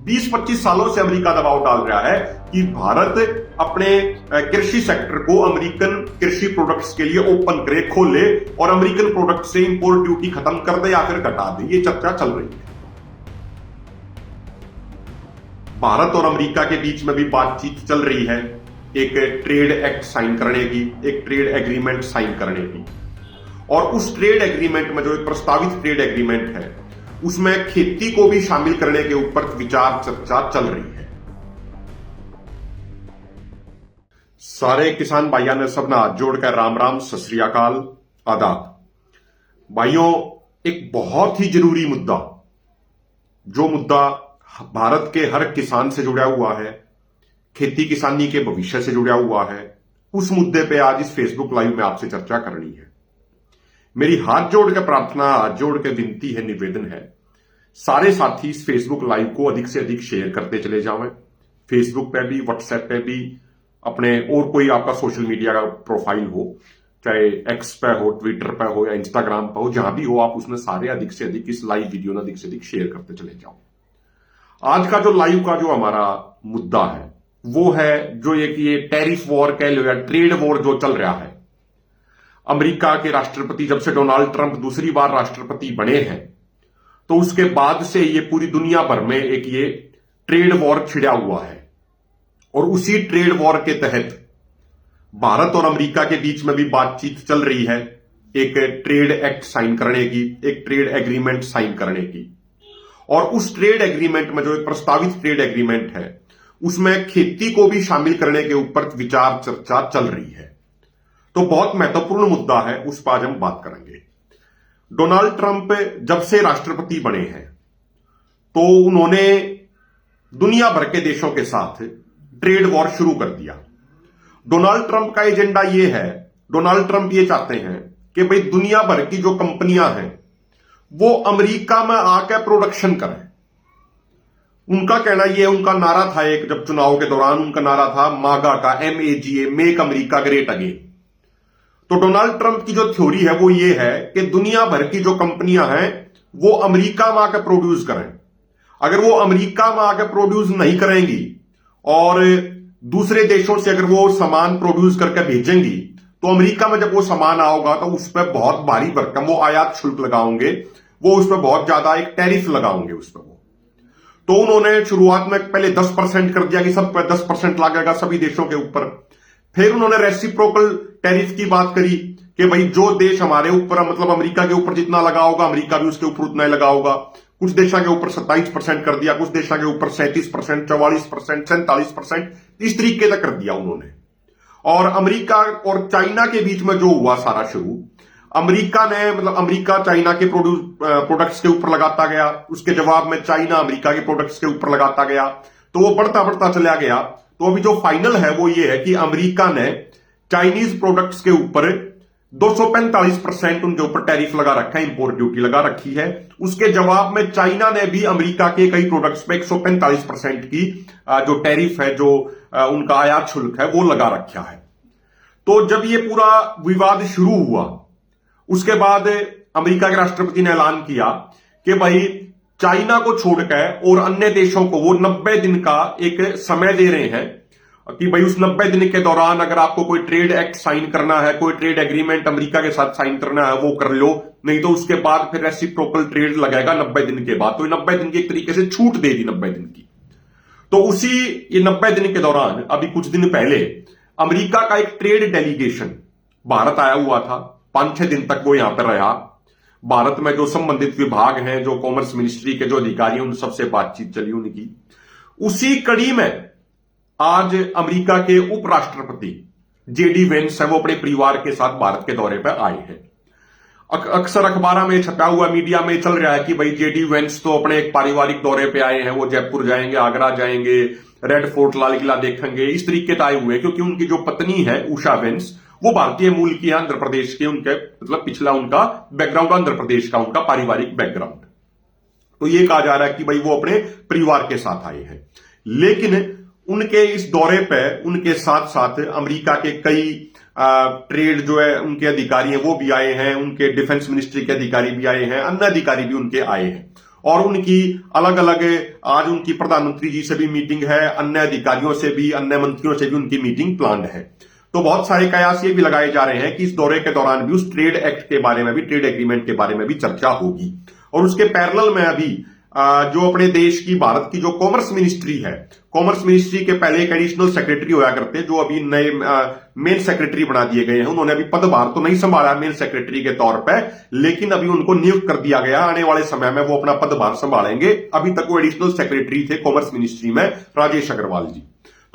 20-25 सालों से अमेरिका दबाव डाल रहा है कि भारत अपने कृषि सेक्टर को अमेरिकन कृषि प्रोडक्ट्स के लिए ओपन करे, खोले और अमेरिकन प्रोडक्ट से इंपोर्ट ड्यूटी खत्म कर दे या फिर घटा दे। ये चर्चा चल रही है। भारत और अमेरिका के बीच में भी बातचीत चल रही है एक ट्रेड एक्ट साइन करने की, एक ट्रेड एग्रीमेंट साइन करने की। और उस ट्रेड एग्रीमेंट में जो एक प्रस्तावित ट्रेड एग्रीमेंट है उसमें खेती को भी शामिल करने के ऊपर विचार चर्चा चल रही है। सारे किसान भाइयों ने सबने हाथ जोड़कर राम राम, सत श्री अकाल, आदाब। भाइयों, एक बहुत ही जरूरी मुद्दा, जो मुद्दा भारत के हर किसान से जुड़ा हुआ है, खेती किसानी के भविष्य से जुड़ा हुआ है, उस मुद्दे पे आज इस फेसबुक लाइव में आपसे चर्चा करनी है। मेरी हाथ जोड़ के प्रार्थना, हाथ जोड़ के विनती है, निवेदन है, सारे साथी इस फेसबुक लाइव को अधिक से अधिक शेयर करते चले जावें। फेसबुक पे भी, व्हाट्सएप पे भी, अपने और कोई आपका सोशल मीडिया का प्रोफाइल हो, चाहे एक्स पे हो, ट्विटर पे हो या इंस्टाग्राम पे हो, जहां भी हो, आप उसमें सारे अधिक से अधिक इस लाइव वीडियो में अधिक से अधिक शेयर करते चले जाओ। आज का जो लाइव का जो हमारा मुद्दा है वो है जो ये टैरिफ वॉर कह लो या ट्रेड वॉर जो चल रहा है। अमेरिका के राष्ट्रपति जब से डोनाल्ड ट्रंप दूसरी बार राष्ट्रपति बने हैं तो उसके बाद से ये पूरी दुनिया भर में एक ये ट्रेड वॉर छिड़ा हुआ है। और उसी ट्रेड वॉर के तहत भारत और अमेरिका के बीच में भी बातचीत चल रही है एक ट्रेड एक्ट साइन करने की, एक ट्रेड एग्रीमेंट साइन करने की। और उस ट्रेड एग्रीमेंट में जो एक प्रस्तावित ट्रेड एग्रीमेंट है उसमें खेती को भी शामिल करने के ऊपर विचार चर्चा चल रही है। तो बहुत महत्वपूर्ण मुद्दा है, उस पर आज हम बात करेंगे। डोनाल्ड ट्रंप जब से राष्ट्रपति बने हैं तो उन्होंने दुनिया भर के देशों के साथ ट्रेड वॉर शुरू कर दिया। डोनाल्ड ट्रंप का एजेंडा यह है, डोनाल्ड ट्रंप ये चाहते हैं कि भाई दुनिया भर की जो कंपनियां हैं वो अमेरिका में आकर प्रोडक्शन करें। उनका कहना यह, उनका नारा था एक, जब चुनाव के दौरान उनका नारा था मागा का, MAGA, make America great again. तो डोनाल्ड ट्रंप की जो थ्योरी है वो ये है कि दुनिया भर की जो कंपनियां हैं वो अमेरिका में आकर प्रोड्यूस करें। अगर वो अमेरिका में आकर प्रोड्यूस नहीं करेंगी और दूसरे देशों से अगर वो सामान प्रोड्यूस करके भेजेंगी तो अमेरिका में जब वो सामान आओगा तो उस पर बहुत भारी भरकम वो आयात शुल्क लगाओगे, वो उस पर बहुत ज्यादा एक टैरिफ लगाओगे उस पर वो। तो उन्होंने शुरुआत में पहले 10% कर दिया कि सब पर 10% लगेगा सभी देशों के ऊपर। फिर उन्होंने रेसिप्रोकल टैरिफ की बात करी कि भाई जो देश हमारे ऊपर, मतलब अमेरिका के ऊपर जितना लगा होगा अमेरिका भी उसके ऊपर उतना ही लगा होगा। कुछ देशों के ऊपर 27% कर दिया, कुछ देशों के ऊपर 37%, 44%, 47%, इस तरीके से कर दिया उन्होंने। और अमेरिका और चाइना के बीच में जो हुआ सारा शुरू, अमेरिका ने, मतलब अमेरिका चाइना के प्रोडक्ट्स के ऊपर लगाता गया, उसके जवाब में चाइना अमेरिका के प्रोडक्ट्स के ऊपर लगाता गया, तो वो बढ़ता बढ़ता चला गया। तो अभी जो फाइनल है वो ये है कि अमेरिका ने चाइनीज प्रोडक्ट्स के ऊपर 245% उनके ऊपर टैरिफ लगा रखा है, इंपोर्ट ड्यूटी लगा रखी है। उसके जवाब में चाइना ने भी अमेरिका के कई प्रोडक्ट्स पे 145% की जो टैरिफ है, जो उनका आयात शुल्क है, वो लगा रखा है। तो जब ये पूरा विवाद शुरू हुआ उसके बाद अमेरिका के राष्ट्रपति ने ऐलान किया कि भाई चाइना को छोड़कर और अन्य देशों को वो 90 दिन का एक समय दे रहे हैं कि भाई उस 90 दिन के दौरान अगर आपको कोई ट्रेड एक्ट साइन करना है, कोई ट्रेड एग्रीमेंट अमेरिका के साथ साइन करना है, वो कर लो, नहीं तो उसके बाद फिर रेसिप्रोकल ट्रेड लगेगा 90 दिन के बाद। तो 90 दिन की एक तरीके से छूट दे दी 90 दिन की। तो उसी ये 90 दिन के दौरान अभी कुछ दिन पहले अमेरिका का एक ट्रेड डेलीगेशन भारत आया हुआ था। 5-6 दिन तक वो यहां पर रहा। भारत में जो संबंधित विभाग हैं, जो कॉमर्स मिनिस्ट्री के जो अधिकारी हैं, उन सबसे बातचीत चली उनकी। उसी कड़ी में आज अमेरिका के उपराष्ट्रपति JD वेंस है, वो अपने परिवार के साथ भारत के दौरे पर आए हैं। अक्सर अखबारों में छपा हुआ, मीडिया में चल रहा है कि भाई JD वेंस तो अपने एक पारिवारिक दौरे पे आए हैं, वो जयपुर जाएंगे, आगरा जाएंगे, रेड फोर्ट, लाल किला देखेंगे, इस तरीके से आए हुए हैं। क्योंकि उनकी जो पत्नी है उषा वेंस, वो भारतीय मूल की, आंध्र प्रदेश के, उनके मतलब पिछला उनका बैकग्राउंड आंध्र प्रदेश का, उनका पारिवारिक बैकग्राउंड। तो ये कहा जा रहा है कि भाई वो अपने परिवार के साथ आए हैं। लेकिन उनके इस दौरे पे उनके साथ साथ अमेरिका के कई ट्रेड जो है उनके अधिकारी हैं वो भी आए हैं, उनके डिफेंस मिनिस्ट्री के अधिकारी भी आए हैं, अन्य अधिकारी भी उनके आए हैं। और उनकी अलग अलग आज उनकी प्रधानमंत्री जी से भी मीटिंग है, अन्य अधिकारियों से भी, अन्य मंत्रियों से भी उनकी मीटिंग प्लान्ड है। तो बहुत सारे कयास ये भी लगाए जा रहे हैं कि इस दौरे के दौरान भी उस ट्रेड एक्ट के बारे में भी, ट्रेड एग्रीमेंट के बारे में भी चर्चा होगी। और उसके पैरेलल में अभी जो अपने देश की, भारत की जो कॉमर्स मिनिस्ट्री है, कॉमर्स मिनिस्ट्री के पहले एक एडिशनल सेक्रेटरी होया करते, जो अभी नए मेन सेक्रेटरी बना दिए गए हैं। उन्होंने अभी पदभार तो नहीं संभाला मेन सेक्रेटरी के तौर पे, लेकिन अभी उनको नियुक्त कर दिया गया। आने वाले समय में वो अपना पदभार संभालेंगे। अभी तक वो एडिशनल सेक्रेटरी थे कॉमर्स मिनिस्ट्री में, राजेश अग्रवाल जी।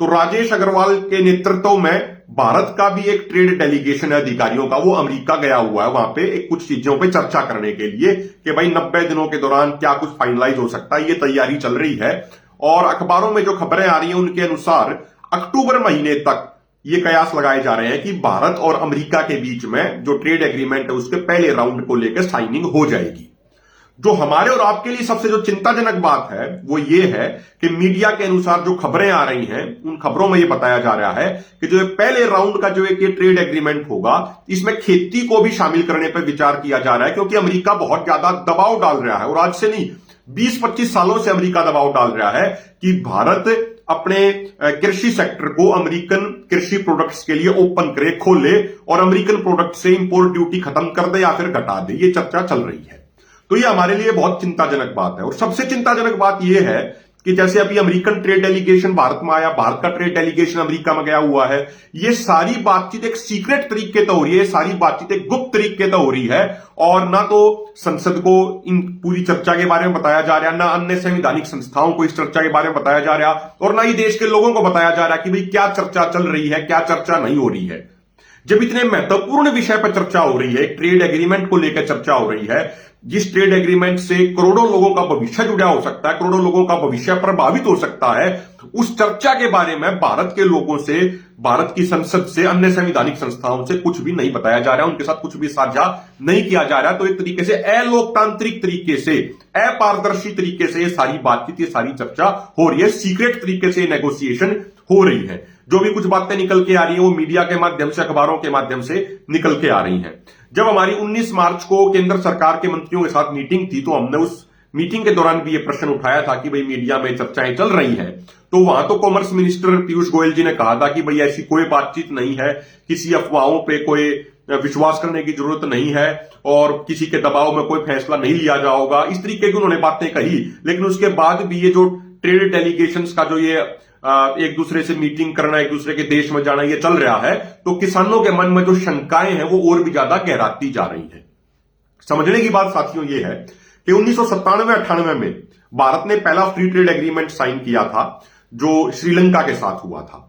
तो राजेश अग्रवाल के नेतृत्व में भारत का भी एक ट्रेड डेलीगेशन है अधिकारियों का, वो अमेरिका गया हुआ है वहां पे एक कुछ चीजों पे चर्चा करने के लिए कि भाई 90 दिनों के दौरान क्या कुछ फाइनलाइज हो सकता है। ये तैयारी चल रही है और अखबारों में जो खबरें आ रही हैं उनके अनुसार अक्टूबर महीने तक ये कयास लगाए जा रहे हैं कि भारत और अमेरिका के बीच में जो ट्रेड एग्रीमेंट है उसके पहले राउंड को लेकर साइनिंग हो जाएगी। जो हमारे और आपके लिए सबसे जो चिंताजनक बात है वो ये है कि मीडिया के अनुसार जो खबरें आ रही हैं उन खबरों में ये बताया जा रहा है कि जो पहले राउंड का जो एक ये ट्रेड एग्रीमेंट होगा इसमें खेती को भी शामिल करने पर विचार किया जा रहा है, क्योंकि अमेरिका बहुत ज्यादा दबाव डाल रहा है और आज से नहीं 20-25 सालों से अमेरिका दबाव डाल रहा है कि भारत अपने कृषि सेक्टर को अमेरिकन कृषि प्रोडक्ट्स के लिए ओपन करे, खोले और अमेरिकन प्रोडक्ट से इंपोर्ट ड्यूटी खत्म कर दे या फिर घटा दे। ये चर्चा चल रही है। तो ये हमारे लिए बहुत चिंताजनक बात है। और सबसे चिंताजनक बात यह है कि जैसे अभी अमेरिकन ट्रेड डेलीगेशन भारत में आया, भारत का ट्रेड डेलीगेशन अमेरिका में गया हुआ है, ये सारी बातचीत एक सीक्रेट तरीके से हो रही है, सारी बातचीत एक गुप्त तरीके से हो रही है और ना तो संसद को इन पूरी चर्चा के बारे में बताया जा रहा है, ना अन्य संवैधानिक संस्थाओं को इस चर्चा के बारे में बताया जा रहा और ना ही देश के लोगों को बताया जा रहा कि भाई क्या चर्चा चल रही है, क्या चर्चा नहीं हो रही है। जब इतने महत्वपूर्ण विषय पर चर्चा हो रही है, ट्रेड एग्रीमेंट को लेकर चर्चा हो रही है, जिस ट्रेड एग्रीमेंट से करोड़ों लोगों का भविष्य जुड़ा हो सकता है, करोड़ों लोगों का भविष्य प्रभावित हो सकता है, उस चर्चा के बारे में भारत के लोगों से, भारत की संसद से, अन्य संवैधानिक संस्थाओं से कुछ भी नहीं बताया जा रहा है, उनके साथ कुछ भी साझा नहीं किया जा रहा है। तो एक तरीके से अलोकतांत्रिक तरीके से, अपारदर्शी तरीके से ये सारी बातचीत, ये सारी चर्चा हो रही है, सीक्रेट तरीके से नेगोशिएशन हो रही है। जो भी कुछ बातें निकल के आ रही है वो मीडिया के माध्यम से, अखबारों के माध्यम से निकल के आ रही हैं। जब हमारी 19 मार्च को केंद्र सरकार के मंत्रियों के साथ मीटिंग थी तो हमने उस मीटिंग के दौरान भी ये प्रश्न उठाया था कि भाई मीडिया में चर्चाएं चल रही हैं। तो वहां तो कॉमर्स मिनिस्टर पीयूष गोयल जी ने कहा था कि भाई ऐसी कोई बातचीत नहीं है, किसी अफवाहों पे कोई विश्वास करने की जरूरत नहीं है और किसी के दबाव में कोई फैसला नहीं लिया जाएगा, इस तरीके की उन्होंने बातें कही। लेकिन उसके बाद भी ये जो ट्रेड डेलीगेशंस का जो ये एक दूसरे से मीटिंग करना, एक दूसरे के देश में जाना, ये चल रहा है, तो किसानों के मन में जो शंकाएं हैं वो और भी ज्यादा गहराती जा रही हैं। समझने की बात साथियों ये है कि 1997-98 में भारत ने पहला फ्री ट्रेड एग्रीमेंट साइन किया था जो श्रीलंका के साथ हुआ था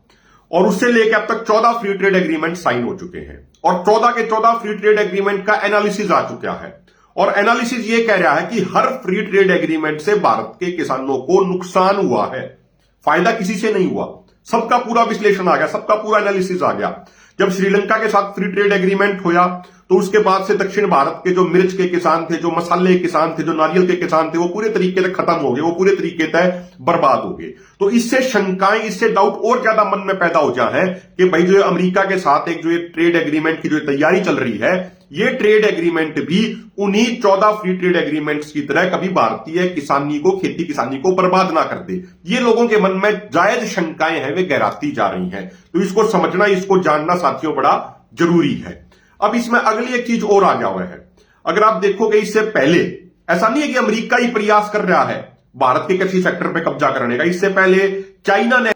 और उससे लेकर अब तक 14 फ्री ट्रेड एग्रीमेंट साइन हो चुके हैं और 14 के 14 फ्री ट्रेड एग्रीमेंट का एनालिसिस आ चुका है और एनालिसिस ये कह रहा है कि हर फ्री ट्रेड एग्रीमेंट से भारत के किसानों को नुकसान हुआ है, फायदा किसी से नहीं हुआ। सबका पूरा विश्लेषण आ गया, सबका पूरा एनालिसिस आ गया। जब श्रीलंका के साथ फ्री ट्रेड एग्रीमेंट होया तो उसके बाद से दक्षिण भारत के जो मिर्च के किसान थे, जो मसाले के किसान थे, जो नारियल के किसान थे, वो पूरे तरीके से खत्म हो गए, वो पूरे तरीके से बर्बाद हो गए। तो इससे शंकाएं, इससे डाउट और ज्यादा मन में पैदा हो जाए कि भाई जो अमेरिका के साथ एक जो ट्रेड एग्रीमेंट की जो तैयारी चल रही है, ये ट्रेड एग्रीमेंट भी उन्हीं 14 फ्री ट्रेड एग्रीमेंट्स की तरह कभी भारतीय किसानी को, खेती किसानी को बर्बाद ना कर दे। ये लोगों के मन में जायज शंकाएं हैं, वे गहराती जा रही हैं। तो इसको समझना, इसको जानना साथियों बड़ा जरूरी है। अब इसमें अगली एक चीज और आ गया हुआ है। अगर आप देखोगे इससे पहले ऐसा नहीं है कि अमेरिका ही प्रयास कर रहा है भारत के कृषि सेक्टर पर कब्जा करने का। इससे पहले चाइना ने